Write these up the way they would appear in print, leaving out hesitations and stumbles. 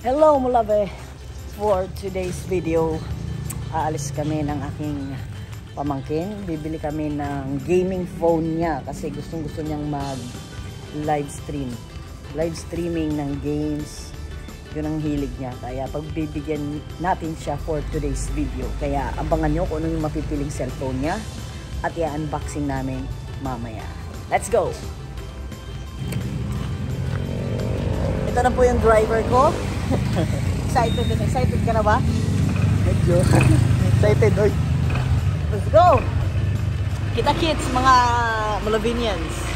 Hello Mulabe! For today's video, aalis kami ng aking pamangkin. Bibili kami ng gaming phone niya kasi gusto niyang mag live streaming ng games. Yun ang hilig niya, kaya pagbibigyan natin siya for today's video. Kaya abangan nyo kung ano yung mapipiling cellphone niya at i-unboxing namin mamaya. Let's go! Ito na po yung driver ko. Excited ka na ba? Medyo excited, oy. Let's go! Kita-kits mga Malavinians.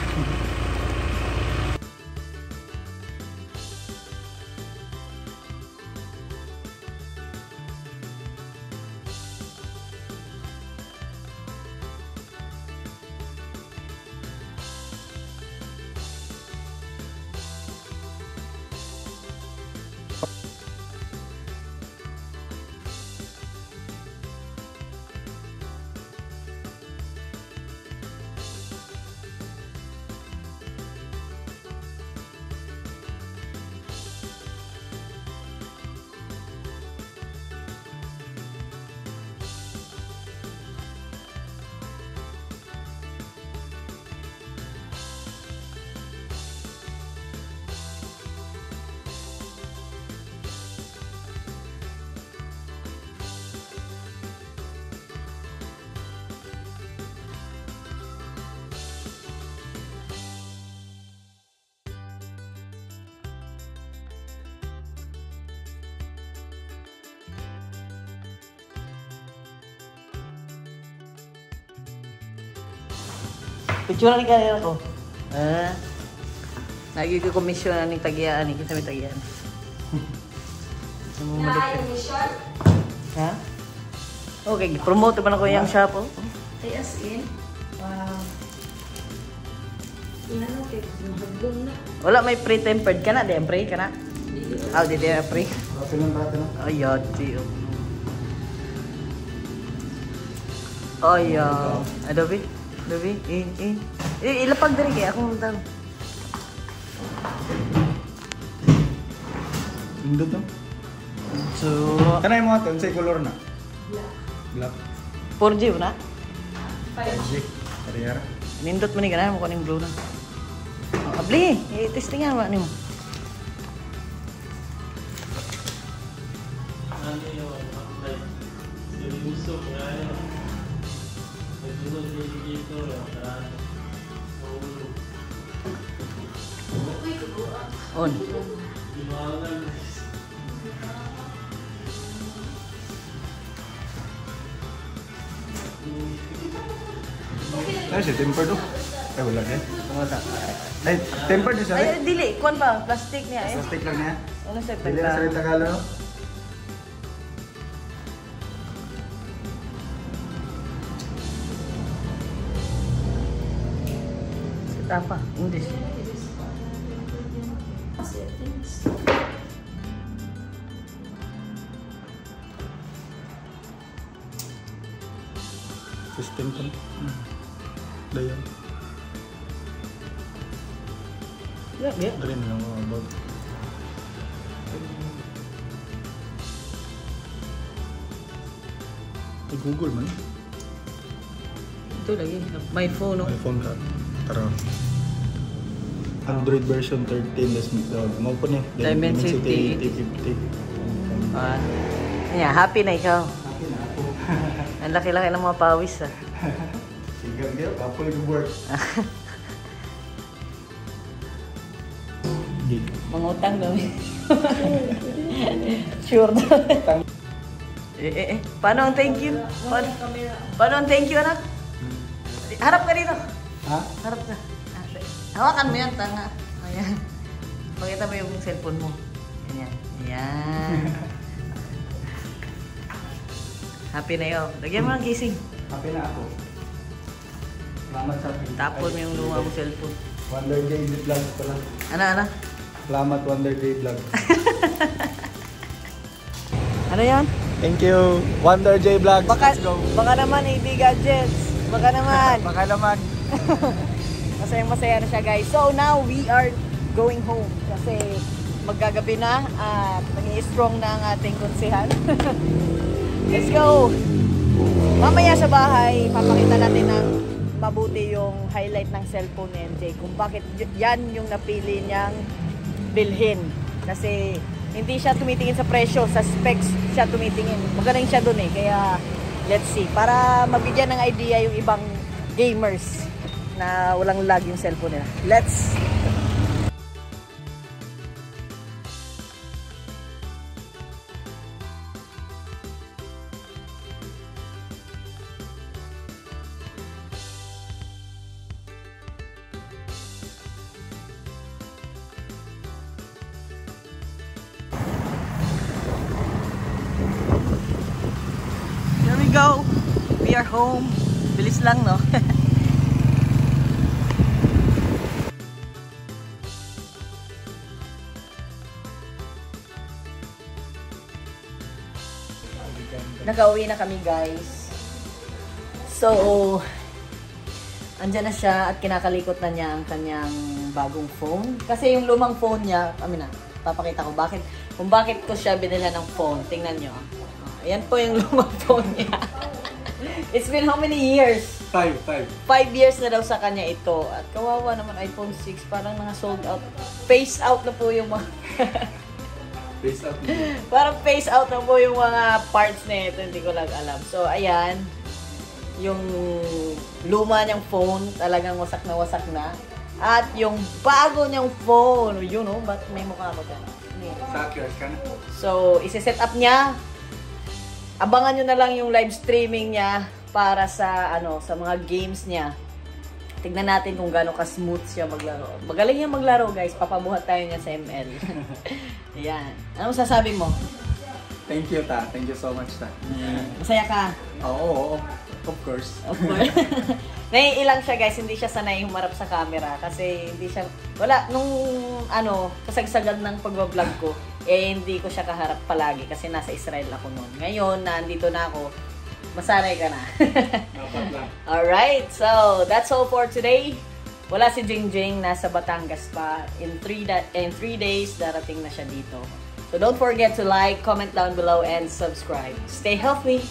Picture na rin kanina ko. Nagigikomisyon na ng tagiaan. Kita may tagiaan. Na-mission? Ha? Okay, promote pa na ko yung shop. Ay, as in? Wow. Inano, mahadlong na. Wala, may pre-tempered ka na. Di ang pre ka na? Oh, di ang pre. Ay, yati. Ay, Adobe. Adobe, ilapag din kaya ako ng tao. Indot no? So, kanay mo ito, unsay color na? Black. 4G mo na? 5G. Kariyara. Nindot mo ni ka na, mukha ng blue na. Abli, i-testingan mo. Ano mo? On. Ay, si tempered oh. Ay, wala niya. Wala. Ay, tempered niya Ay, dili. Kuan pa. Plastic niya eh. Plastic lang niya. Ano sa Dili na sa Tagalog no? Apa? English. System kan. Dayan. Ya, ya. Dari lang about. Google man. Ito lagi. My phone, no? My phone ka. Tara. Android version 13 das mo po niya. Dimensity 50. Yeah, happy na ikaw. Happy na ako. Ang laki-laki ng mga pawis ah. Sigang dia, apple yung work. Mangutang daw. Sure daw. Paano ang thank you? Paano ang thank you, anak? Harap ka dito. Ha? Harap ka. Hawakan mo yan, tanga. Ayan. Pakita mo yung cellphone mo. Ayan. Ayan. Happy na yun. Lagyan mo ng kissing. Happy na ako. Salamat sa akin. Tapon mo yung luma mong cellphone. Wonder Day Vlog pala. Ano? Salamat Wonder Day Vlog. Ano yan? Thank you. Wonder J Vlog. Baka naman hindi gadgets. Baka naman. Baka naman. Masayang-masaya na siya guys. So now we are going home kasi maggagabi na at nag-i-strong na ang ating konsehan. Let's go! Mamaya sa bahay, papakita natin ng mabuti yung highlight ng cellphone ni MJ kung bakit yan yung napili niyang bilhin. Kasi hindi siya tumitingin sa presyo, sa specs siya tumitingin. Magaling siya dun eh, kaya let's see. Para mabigyan ng idea yung ibang gamers na walang lag yung cellphone nila. Let's go. We are home. Bilis lang, no? Nakauwi na kami, guys. So, andyan na siya at kinakalikot na niya ang kanyang bagong phone. Kasi yung lumang phone niya, papakita ko kung bakit ko siya binila ng phone. Tingnan nyo. Ayan po yung lumang phone niya. It's been how many years? 5 years na daw sa kanya ito. At kawawa naman iPhone 6. Parang mga sold out. Phase out na po yung mga... Face out. Parang phase out na po yung mga parts na ito. Hindi ko lang alam. So, ayan. Yung luma niyang phone. Talagang wasak na. At yung bago niyang phone. Yun, oh. Ba't may mukha ko dyan? So, isi-set up niya. Abangan nyo na lang yung live streaming niya para sa sa mga games niya. Tignan natin kung gaano ka-smooth siya maglaro. Magaling niya maglaro, guys. Papabuhat tayo niya sa ML. Ayan. Ano masasabi mo? Thank you, Ta. Thank you so much, Ta. Masaya ka? Oo. Of course. Of course. Naiilang siya, guys. Hindi siya sanay humarap sa camera. Kasi hindi siya... Wala. Nung kasagsagan ng pagbablog ko, hindi ko siya kaharap palagi kasi nasa Israel ako noon. Ngayon, nandito na ako, masanay ka na. Alright, so that's all for today. Wala si Jingjing, nasa Batangas pa. In 3 days, darating na siya dito. So don't forget to like, comment down below, and subscribe. Stay healthy!